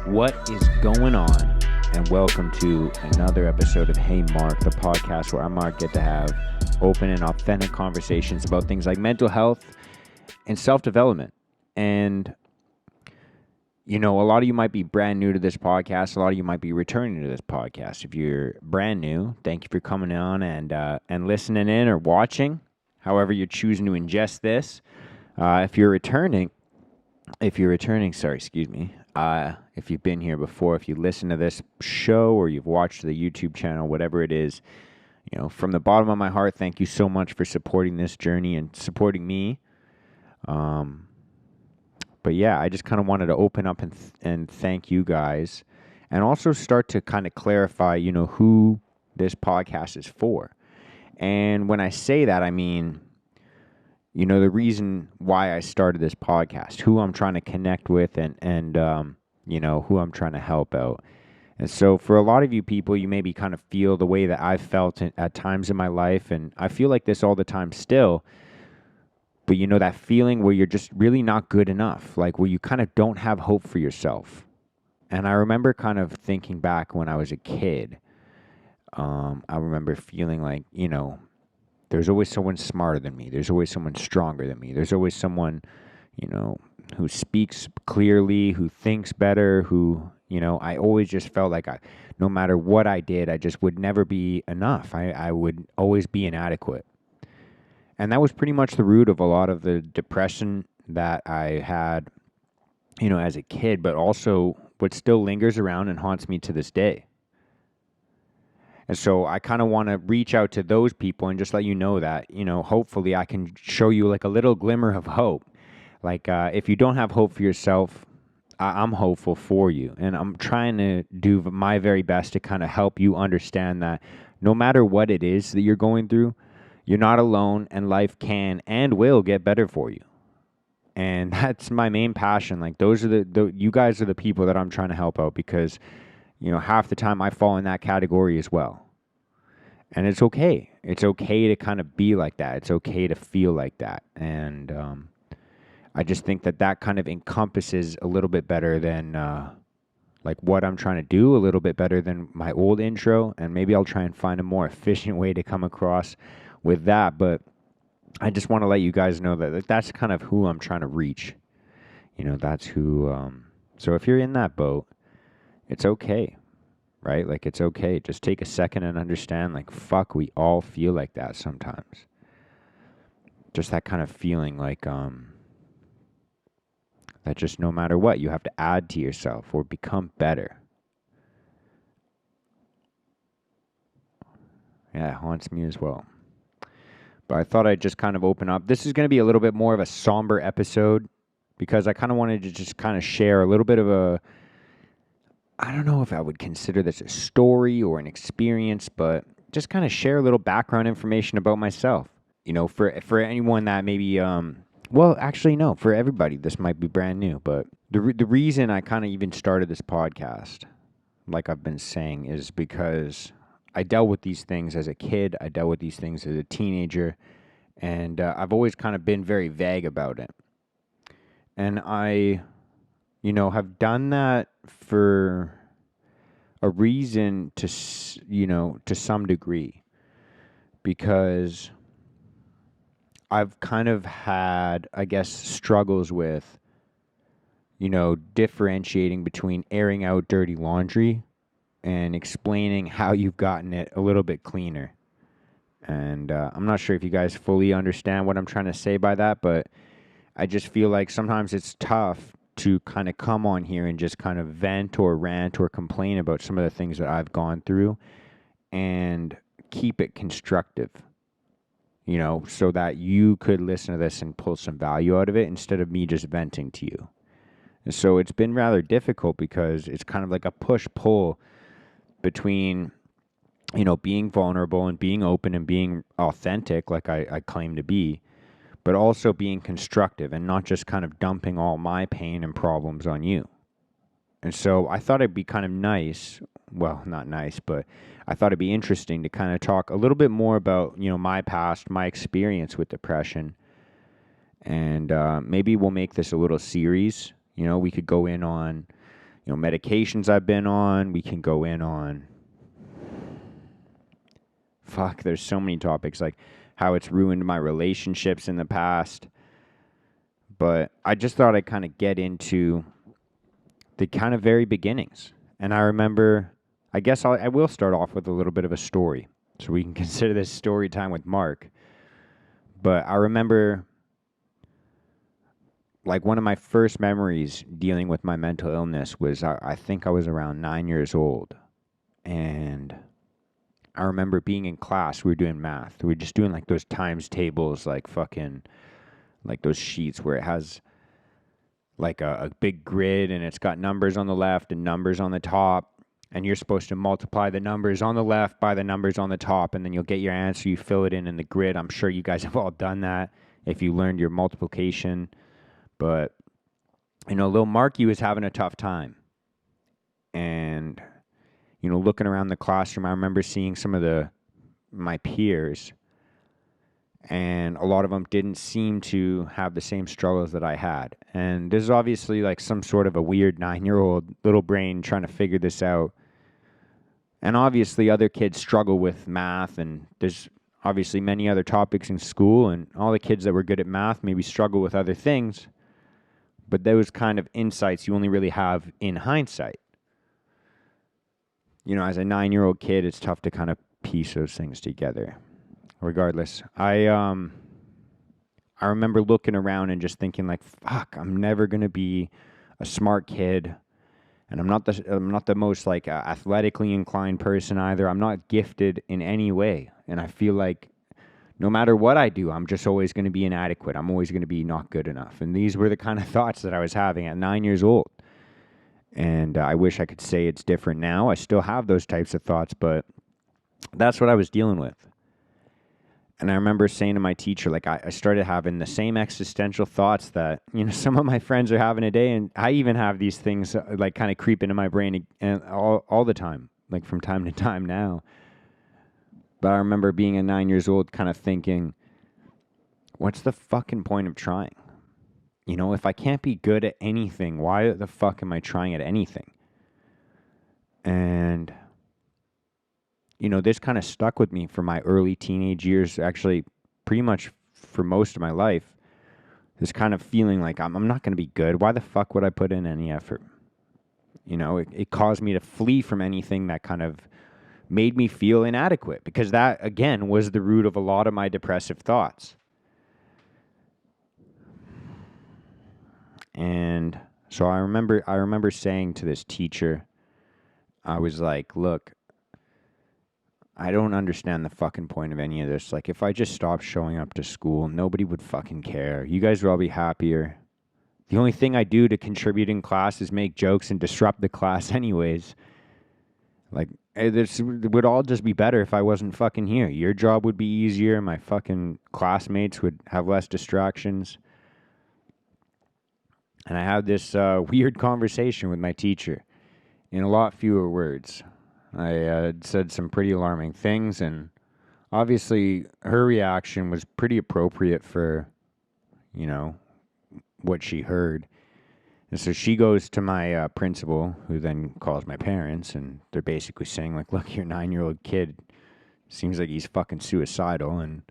What is going on? And welcome to another episode of Hey Mark, the podcast where I, Mark, get to have open and authentic conversations about things like mental health and self-development. And, you know, a lot of you might be brand new to this podcast. A lot of you might be returning to this podcast. If you're brand new, thank you for coming on and listening in or watching, however you're choosing to ingest this. If you're returning, if you've been here before, if you listen to this show or you've watched the YouTube channel, whatever it is, you know, from the bottom of my heart, thank you so much for supporting this journey and supporting me. But yeah, I just kind of wanted to open up and thank you guys, and also start to kind of clarify, you know, who this podcast is for. And when I say that, I mean, you know, the reason why I started this podcast, who I'm trying to connect with, and you know, who I'm trying to help out. And so for a lot of you people, you maybe kind of feel the way that I've felt at times in my life, and I feel like this all the time still. But you know, that feeling where you're just really not good enough, like where you kind of don't have hope for yourself. And I remember kind of thinking back when I was a kid, I remember feeling like, you know, there's always someone smarter than me. There's always someone stronger than me. There's always someone, you know, who speaks clearly, who thinks better, who, you know, I always just felt like no matter what I did, I just would never be enough. I would always be inadequate. And that was pretty much the root of a lot of the depression that I had, you know, as a kid, but also what still lingers around and haunts me to this day. And so I kind of want to reach out to those people and just let you know that, you know, hopefully I can show you like a little glimmer of hope. Like if you don't have hope for yourself, I'm hopeful for you. And I'm trying to do my very best to kind of help you understand that no matter what it is that you're going through, you're not alone, and life can and will get better for you. And that's my main passion. Like those are you guys are the people that I'm trying to help out, because, you know, half the time I fall in that category as well. And it's okay. It's okay to kind of be like that. It's okay to feel like that. And I just think that kind of encompasses a little bit better than like what I'm trying to do, a little bit better than my old intro. And maybe I'll try and find a more efficient way to come across with that. But I just want to let you guys know that that's kind of who I'm trying to reach. You know, that's who. So if you're in that boat, it's okay, right? Like, it's okay. Just take a second and understand, like, fuck, we all feel like that sometimes. Just that kind of feeling like, that just no matter what, you have to add to yourself or become better. Yeah, it haunts me as well. But I thought I'd just kind of open up. This is going to be a little bit more of a somber episode, because I kind of wanted to just kind of share a little bit of I don't know if I would consider this a story or an experience, but just kind of share a little background information about myself. You know, for anyone that maybe, well, actually, no, for everybody, this might be brand new. But the reason I kind of even started this podcast, like I've been saying, is because I dealt with these things as a kid. I dealt with these things as a teenager. And I've always kind of been very vague about it. And I, you know, have done that for a reason to, you know, to some degree. Because I've kind of had, I guess, struggles with, you know, differentiating between airing out dirty laundry and explaining how you've gotten it a little bit cleaner. And I'm not sure if you guys fully understand what I'm trying to say by that, but I just feel like sometimes it's tough to kind of come on here and just kind of vent or rant or complain about some of the things that I've gone through and keep it constructive, you know, so that you could listen to this and pull some value out of it instead of me just venting to you. And so it's been rather difficult, because it's kind of like a push-pull between, you know, being vulnerable and being open and being authentic, like I claim to be, but also being constructive and not just kind of dumping all my pain and problems on you. And so I thought it'd be kind of nice, well, not nice, but I thought it'd be interesting to kind of talk a little bit more about, you know, my past, my experience with depression. And maybe we'll make this a little series. You know, we could go in on, medications I've been on. We can go in on, fuck, there's so many topics, like how it's ruined my relationships in the past. But I just thought I'd kind of get into the kind of very beginnings. And I remember, I guess I will start off with a little bit of a story. So we can consider this story time with Mark. But I remember, like, one of my first memories dealing with my mental illness was I think I was around 9 years old. And I remember being in class, we were doing math. We were just doing like those times tables, like fucking, like those sheets where it has like a big grid and it's got numbers on the left and numbers on the top. And you're supposed to multiply the numbers on the left by the numbers on the top, and then you'll get your answer. You fill it in the grid. I'm sure you guys have all done that if you learned your multiplication. But, little Marky was having a tough time. And, looking around the classroom, I remember seeing some of my peers, and a lot of them didn't seem to have the same struggles that I had. And this is obviously like some sort of a weird 9-year-old little brain trying to figure this out. And obviously other kids struggle with math, and there's obviously many other topics in school, and all the kids that were good at math maybe struggle with other things. But those kind of insights you only really have in hindsight. As a 9-year-old kid, it's tough to kind of piece those things together. Regardless, I remember looking around and just thinking like, fuck, I'm never going to be a smart kid. And I'm not the most like athletically inclined person either. I'm not gifted in any way. And I feel like no matter what I do, I'm just always going to be inadequate. I'm always going to be not good enough. And these were the kind of thoughts that I was having at 9 years old. And I wish I could say it's different now. I still have those types of thoughts, but that's what I was dealing with. And I remember saying to my teacher, like, I started having the same existential thoughts that, some of my friends are having today. And I even have these things like kind of creep into my brain and all the time, like from time to time now. But I remember being at 9 years old kind of thinking, what's the fucking point of trying? If I can't be good at anything, why the fuck am I trying at anything? And this kind of stuck with me for my early teenage years, actually pretty much for most of my life. This kind of feeling like I'm not going to be good. Why the fuck would I put in any effort? It caused me to flee from anything that kind of made me feel inadequate, because that, again, was the root of a lot of my depressive thoughts. And so I remember saying to this teacher, I was like, look, I don't understand the fucking point of any of this. Like, if I just stopped showing up to school, nobody would fucking care. You guys would all be happier. The only thing I do to contribute in class is make jokes and disrupt the class anyways. Like, this would all just be better if I wasn't fucking here. Your job would be easier. My fucking classmates would have less distractions. And I had this weird conversation with my teacher in a lot fewer words. I said some pretty alarming things, and obviously her reaction was pretty appropriate for, what she heard. And so she goes to my principal, who then calls my parents, and they're basically saying, like, look, your 9-year-old kid seems like he's fucking suicidal, and,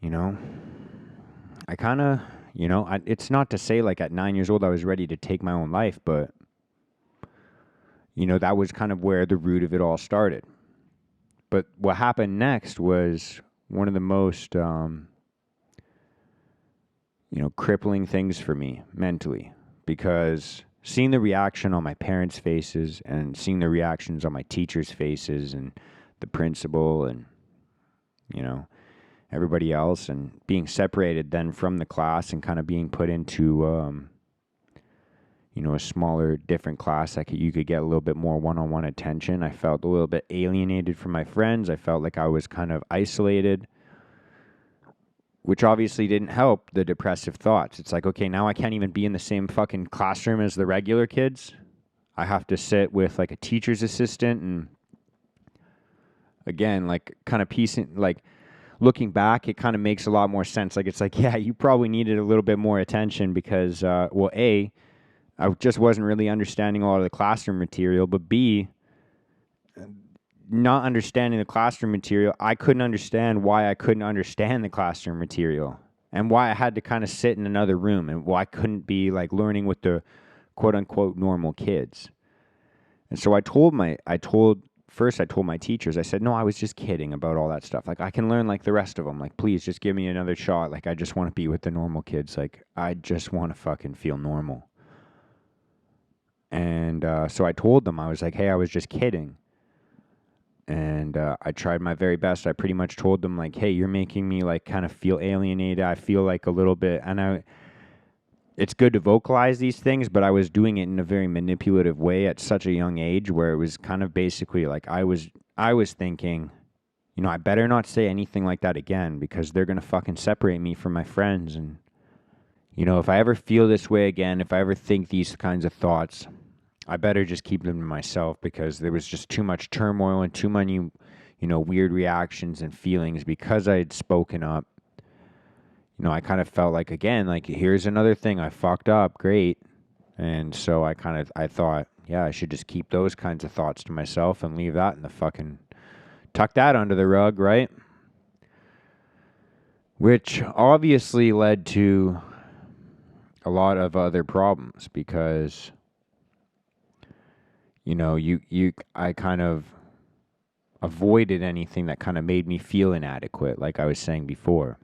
I kind of, it's not to say, like, at 9 years old I was ready to take my own life, but that was kind of where the root of it all started. But what happened next was one of the most, crippling things for me mentally, because seeing the reaction on my parents' faces and seeing the reactions on my teachers' faces and the principal and, everybody else, and being separated then from the class and kind of being put into, a smaller, different class that you could get a little bit more one-on-one attention. I felt a little bit alienated from my friends. I felt like I was kind of isolated, which obviously didn't help the depressive thoughts. It's like, okay, now I can't even be in the same fucking classroom as the regular kids. I have to sit with like a teacher's assistant, and again, like kind of piecing, like looking back, it kind of makes a lot more sense. Like, it's like, yeah, you probably needed a little bit more attention because, I just wasn't really understanding a lot of the classroom material, but B, not understanding the classroom material, I couldn't understand why I couldn't understand the classroom material and why I had to kind of sit in another room and why I couldn't be like learning with the quote unquote normal kids. And so first I told my teachers, I said, no, I was just kidding about all that stuff. Like I can learn like the rest of them. Like, please just give me another shot. Like, I just want to be with the normal kids. Like, I just want to fucking feel normal. And so I told them, I was like, hey, I was just kidding. And I tried my very best. I pretty much told them like, hey, you're making me like kind of feel alienated. I feel like a little bit, it's good to vocalize these things, but I was doing it in a very manipulative way at such a young age where it was kind of basically like I was thinking, you know, I better not say anything like that again because they're going to fucking separate me from my friends. And, you know, if I ever feel this way again, if I ever think these kinds of thoughts, I better just keep them to myself because there was just too much turmoil and too many, you know, weird reactions and feelings because I had spoken up. You know, I kind of felt like, again, like, here's another thing I fucked up. Great. And so I thought, yeah, I should just keep those kinds of thoughts to myself and leave that in the fucking, tuck that under the rug, right? Which obviously led to a lot of other problems because, you know, I kind of avoided anything that kind of made me feel inadequate, like I was saying before.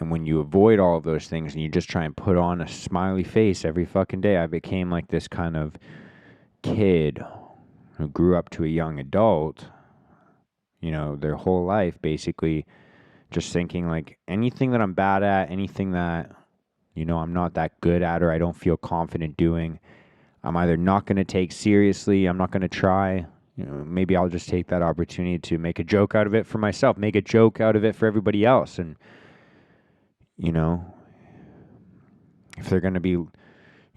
And when you avoid all of those things and you just try and put on a smiley face every fucking day, I became like this kind of kid who grew up to a young adult, you know, their whole life basically just thinking like anything that I'm bad at, anything that, you know, I'm not that good at or I don't feel confident doing, I'm either not going to take seriously, I'm not going to try. You know, maybe I'll just take that opportunity to make a joke out of it for myself, make a joke out of it for everybody else. And, you know, if they're going to be, you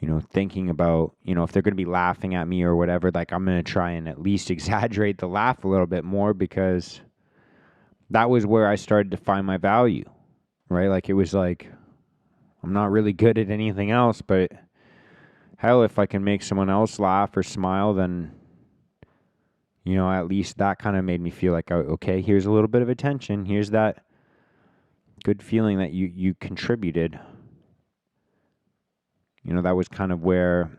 know, thinking about, you know, if they're going to be laughing at me or whatever, like I'm going to try and at least exaggerate the laugh a little bit more because that was where I started to find my value, right? Like it was like, I'm not really good at anything else, but hell, if I can make someone else laugh or smile, then, you know, at least that kind of made me feel like, okay, here's a little bit of attention. Here's that good feeling that you contributed. You know, that was kind of where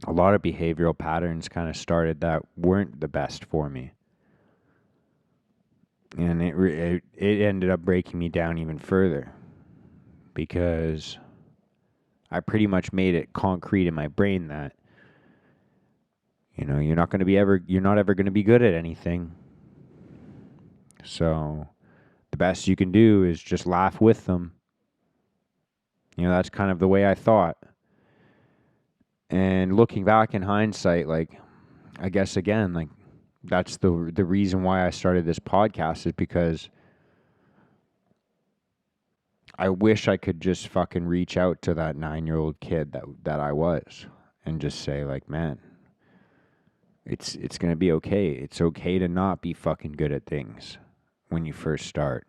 a lot of behavioral patterns kind of started that weren't the best for me. And it ended up breaking me down even further because I pretty much made it concrete in my brain that, you know, you're not ever going to be good at anything. So the best you can do is just laugh with them. You know, that's kind of the way I thought. And looking back in hindsight, like, I guess again, like, that's the reason why I started this podcast is because I wish I could just fucking reach out to that 9-year-old kid that I was and just say like, man, it's going to be okay. It's okay to not be fucking good at things when you first start.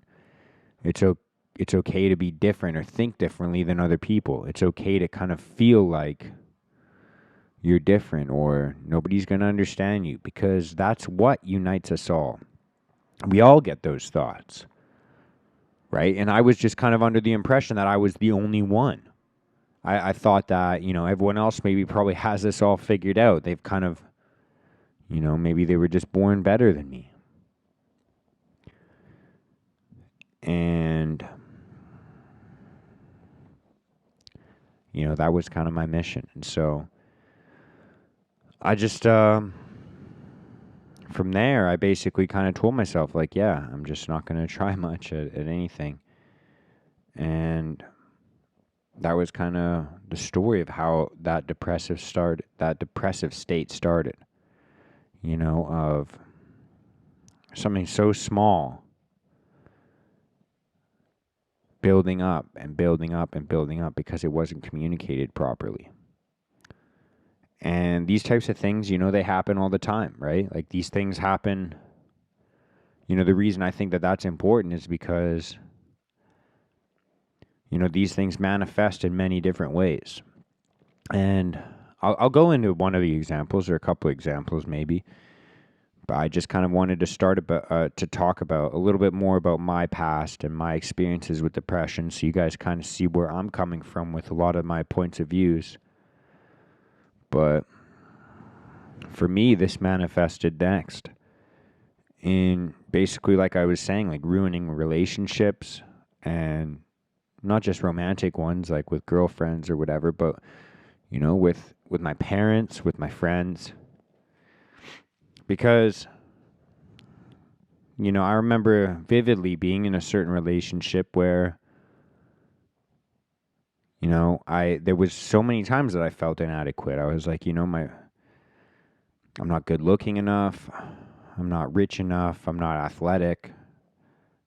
It's okay to be different or think differently than other people. It's okay to kind of feel like you're different or nobody's going to understand you because that's what unites us all. We all get those thoughts, right? And I was just kind of under the impression that I was the only one. I thought that, you know, everyone else maybe probably has this all figured out. They've kind of, you know, maybe they were just born better than me. And, you know, that was kind of my mission. And so I just, from there, I basically kind of told myself, like, yeah, I'm just not going to try much at anything. And that was kind of the story of how that depressive state started, you know, of something so small building up and building up and building up because it wasn't communicated properly. And these types of things, you know, they happen all the time, right? Like these things happen. You know, the reason I think that that's important is because, you know, these things manifest in many different ways. And I'll go into one of the examples or a couple of examples maybe. But I just kind of wanted to start to talk about a little bit more about my past and my experiences with depression, so you guys kind of see where I'm coming from with a lot of my points of views. But for me, this manifested next in basically, like I was saying, like ruining relationships, and not just romantic ones, like with girlfriends or whatever, but with my parents, with my friends, because I remember vividly being in a certain relationship where, I there was so many times that I felt inadequate. I was like, I'm not good looking enough. I'm not rich enough. I'm not athletic.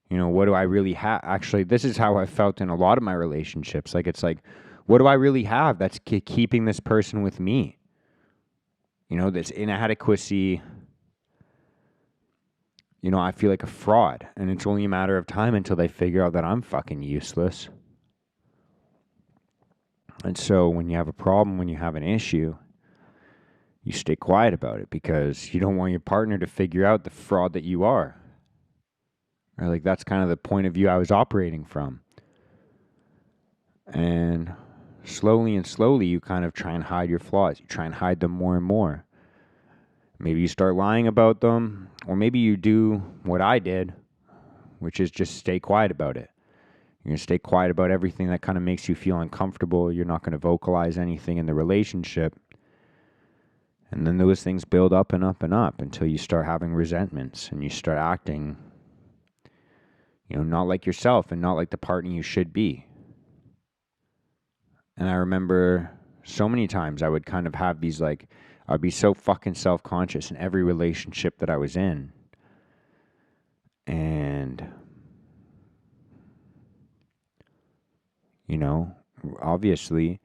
What do I really have? Actually, this is how I felt in a lot of my relationships. Like, it's like, what do I really have that's keeping this person with me? This inadequacy. I feel like a fraud, and it's only a matter of time until they figure out that I'm fucking useless. And so when you have a problem, when you have an issue, you stay quiet about it because you don't want your partner to figure out the fraud that you are. Or like, that's kind of the point of view I was operating from. And slowly and slowly, you kind of try and hide your flaws. You try and hide them more and more. Maybe you start lying about them, or maybe you do what I did, which is just stay quiet about it. You're going to stay quiet about everything that kind of makes you feel uncomfortable. You're not going to vocalize anything in the relationship. And then those things build up and up and up until you start having resentments and you start acting, not like yourself and not like the partner you should be. And I remember so many times I would kind of have these, like, I'd be so fucking self-conscious in every relationship that I was in. And, obviously,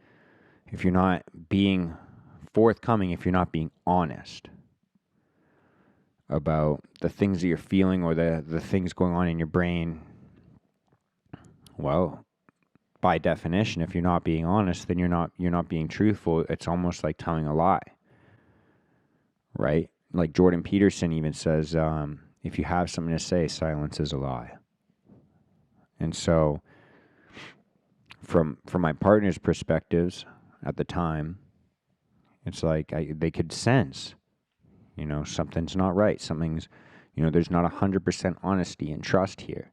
if you're not being forthcoming, if you're not being honest about the things that you're feeling or the things going on in your brain, well, by definition, if you're not being honest, then you're not being truthful. It's almost like telling a lie, right? Like Jordan Peterson even says, if you have something to say, silence is a lie. And so, from my partner's perspectives at the time, it's like they could sense, something's not right. Something's, there's not 100% honesty and trust here.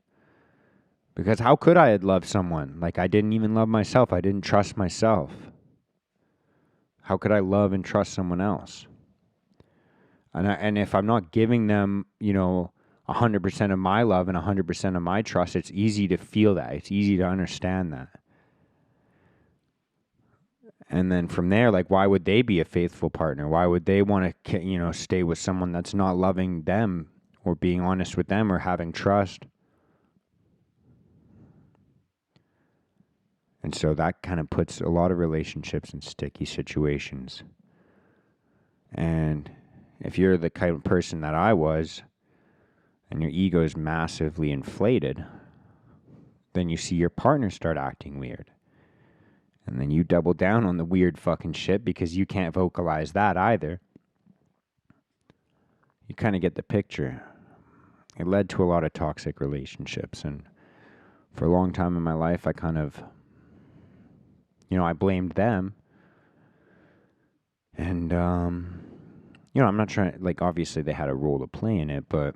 Because how could I have loved someone? Like, I didn't even love myself. I didn't trust myself. How could I love and trust someone else? And if I'm not giving them, 100% of my love and 100% of my trust, it's easy to feel that. It's easy to understand that. And then from there, like, why would they be a faithful partner? Why would they want to, stay with someone that's not loving them or being honest with them or having trust? And so that kind of puts a lot of relationships in sticky situations. And if you're the kind of person that I was, and your ego is massively inflated, then you see your partner start acting weird. And then you double down on the weird fucking shit because you can't vocalize that either. You kind of get the picture. It led to a lot of toxic relationships. And for a long time in my life, I kind of, I blamed them. And, I'm not trying, like, obviously they had a role to play in it, but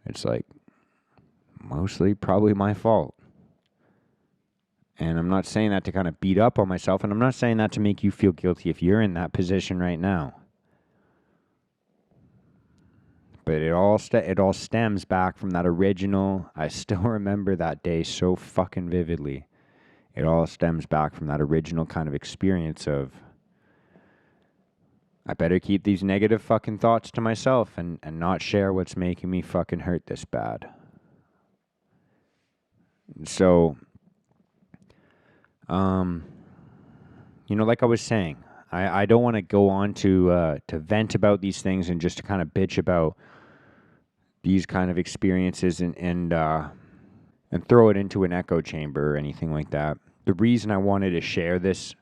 it's like mostly probably my fault. And I'm not saying that to kind of beat up on myself, and I'm not saying that to make you feel guilty if you're in that position right now. But it all stems back from that original. I still remember that day so fucking vividly. It all stems back from that original kind of experience of, I better keep these negative fucking thoughts to myself and not share what's making me fucking hurt this bad. So, like I was saying, I don't want to go on to vent about these things and just to kind of bitch about these kind of experiences and throw it into an echo chamber or anything like that. The reason I wanted to share this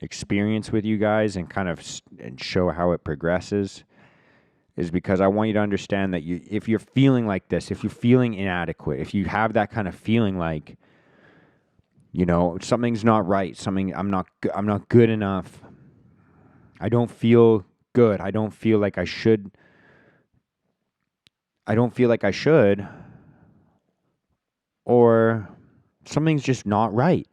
experience with you guys and kind of and show how it progresses is because I want you to understand that if you're feeling like this, if you're feeling inadequate, if you have that kind of feeling like, something's not right, I'm not good enough, I don't feel good, I don't feel like I should, or something's just not right.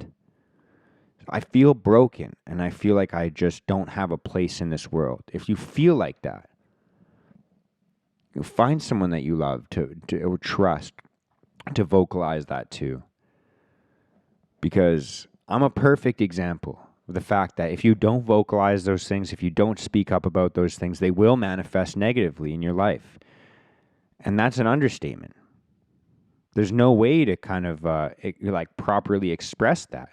I feel broken and I feel like I just don't have a place in this world. If you feel like that, you find someone that you love to or trust to vocalize that to. Because I'm a perfect example of the fact that if you don't vocalize those things, if you don't speak up about those things, they will manifest negatively in your life. And that's an understatement. There's no way to kind of properly express that.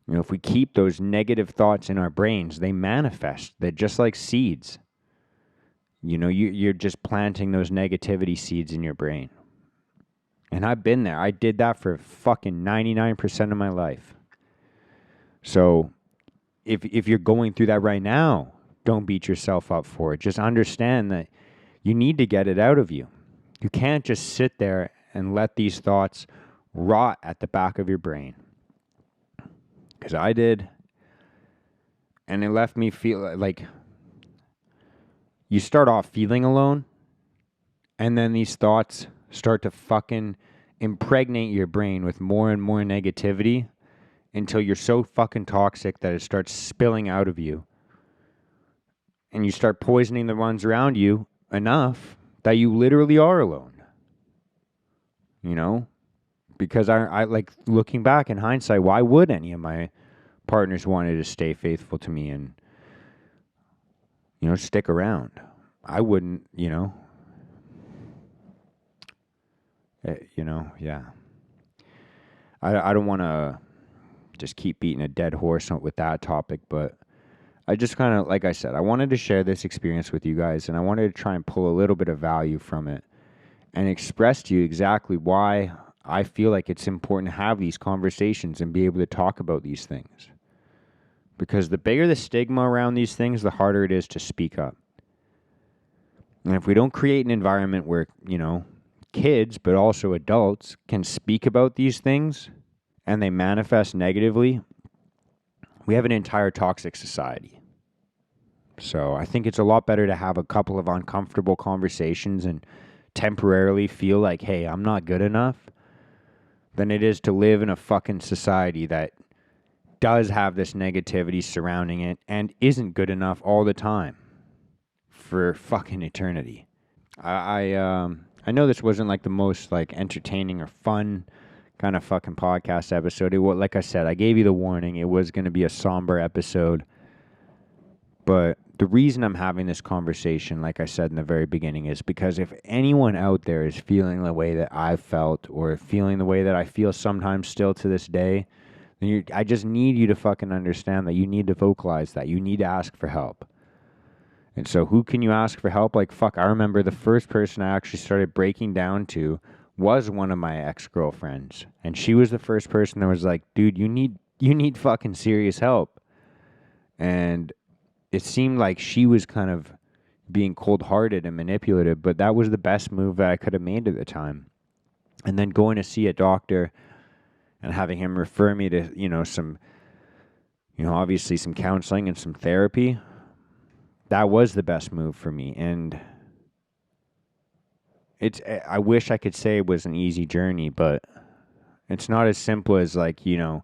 If we keep those negative thoughts in our brains, they manifest. They're just like seeds. You're just planting those negativity seeds in your brain. And I've been there. I did that for fucking 99% of my life. So if you're going through that right now, don't beat yourself up for it. Just understand that you need to get it out of you. You can't just sit there and let these thoughts rot at the back of your brain. Because I did. And it left me feel like you start off feeling alone. And then these thoughts start to fucking impregnate your brain with more and more negativity until you're so fucking toxic that it starts spilling out of you. And you start poisoning the ones around you enough that you literally are alone. Because I like looking back in hindsight, why would any of my partners wanted to stay faithful to me and, stick around? I wouldn't, yeah. I don't want to just keep beating a dead horse with that topic, but I just kind of, like I said, I wanted to share this experience with you guys, and I wanted to try and pull a little bit of value from it and express to you exactly why I feel like it's important to have these conversations and be able to talk about these things. Because the bigger the stigma around these things, the harder it is to speak up. And if we don't create an environment where, kids, but also adults can speak about these things and they manifest negatively, we have an entire toxic society. So I think it's a lot better to have a couple of uncomfortable conversations and temporarily feel like, hey, I'm not good enough, than it is to live in a fucking society that does have this negativity surrounding it and isn't good enough all the time for fucking eternity. I know this wasn't like the most like entertaining or fun kind of fucking podcast episode. Like I said, I gave you the warning. It was going to be a somber episode. But the reason I'm having this conversation, like I said in the very beginning, is because if anyone out there is feeling the way that I've felt or feeling the way that I feel sometimes still to this day, then I just need you to fucking understand that you need to vocalize that. You need to ask for help. And so who can you ask for help? Like, fuck, I remember the first person I actually started breaking down to was one of my ex-girlfriends. And she was the first person that was like, dude, you need fucking serious help. And it seemed like she was kind of being cold-hearted and manipulative, but that was the best move that I could have made at the time. And then going to see a doctor and having him refer me to, some, obviously some counseling and some therapy, that was the best move for me. And I wish I could say it was an easy journey, but it's not as simple as like, you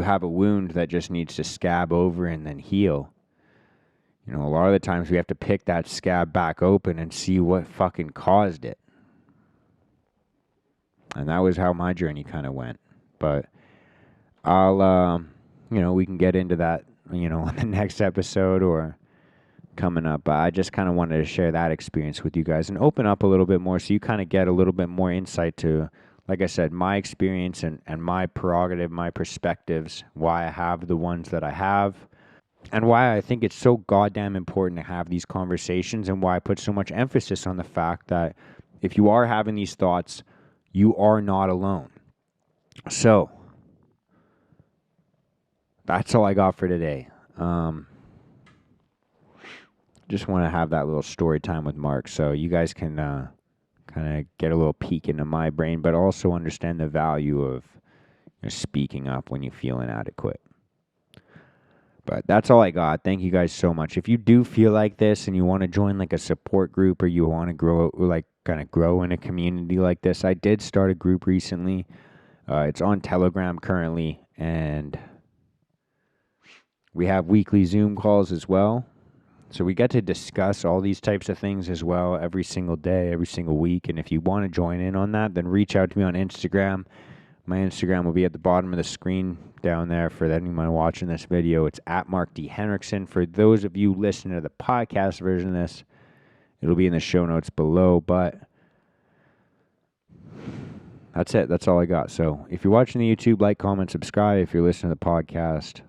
have a wound that just needs to scab over and then heal. A lot of the times we have to pick that scab back open and see what fucking caused it. And that was how my journey kind of went. But I'll, we can get into that, on the next episode or coming up. But I just kind of wanted to share that experience with you guys and open up a little bit more so you kind of get a little bit more insight to, like I said, my experience and my prerogative, my perspectives, why I have the ones that I have. And why I think it's so goddamn important to have these conversations and why I put so much emphasis on the fact that if you are having these thoughts, you are not alone. So, that's all I got for today. Just want to have that little story time with Mark so you guys can kind of get a little peek into my brain, but also understand the value of speaking up when you feel inadequate. But that's all I got. Thank you guys so much. If you do feel like this and you want to join like a support group or you want to grow, like kind of grow in a community like this, I did start a group recently. It's on Telegram currently, and we have weekly Zoom calls as well. So we get to discuss all these types of things as well every single day, every single week. And if you want to join in on that, then reach out to me on Instagram. My Instagram will be at the bottom of the screen down there for anyone watching this video. It's at Mark D. Henriksen. For those of you listening to the podcast version of this, it'll be in the show notes below. But that's it. That's all I got. So if you're watching the YouTube, like, comment, subscribe. If you're listening to the podcast,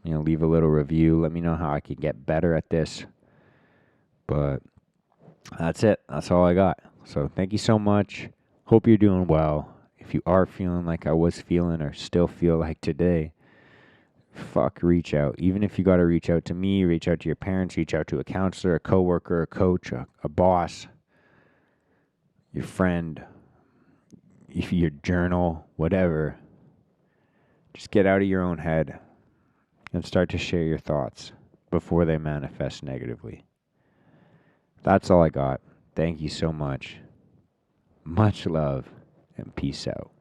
leave a little review. Let me know how I can get better at this. But that's it. That's all I got. So thank you so much. Hope you're doing well. If you are feeling like I was feeling or still feel like today, reach out. Even if you got to reach out to me, reach out to your parents, reach out to a counselor, a coworker, a coach, a boss, your friend, your journal, whatever. Just get out of your own head and start to share your thoughts before they manifest negatively. That's all I got. Thank you so much. Much love and peace out.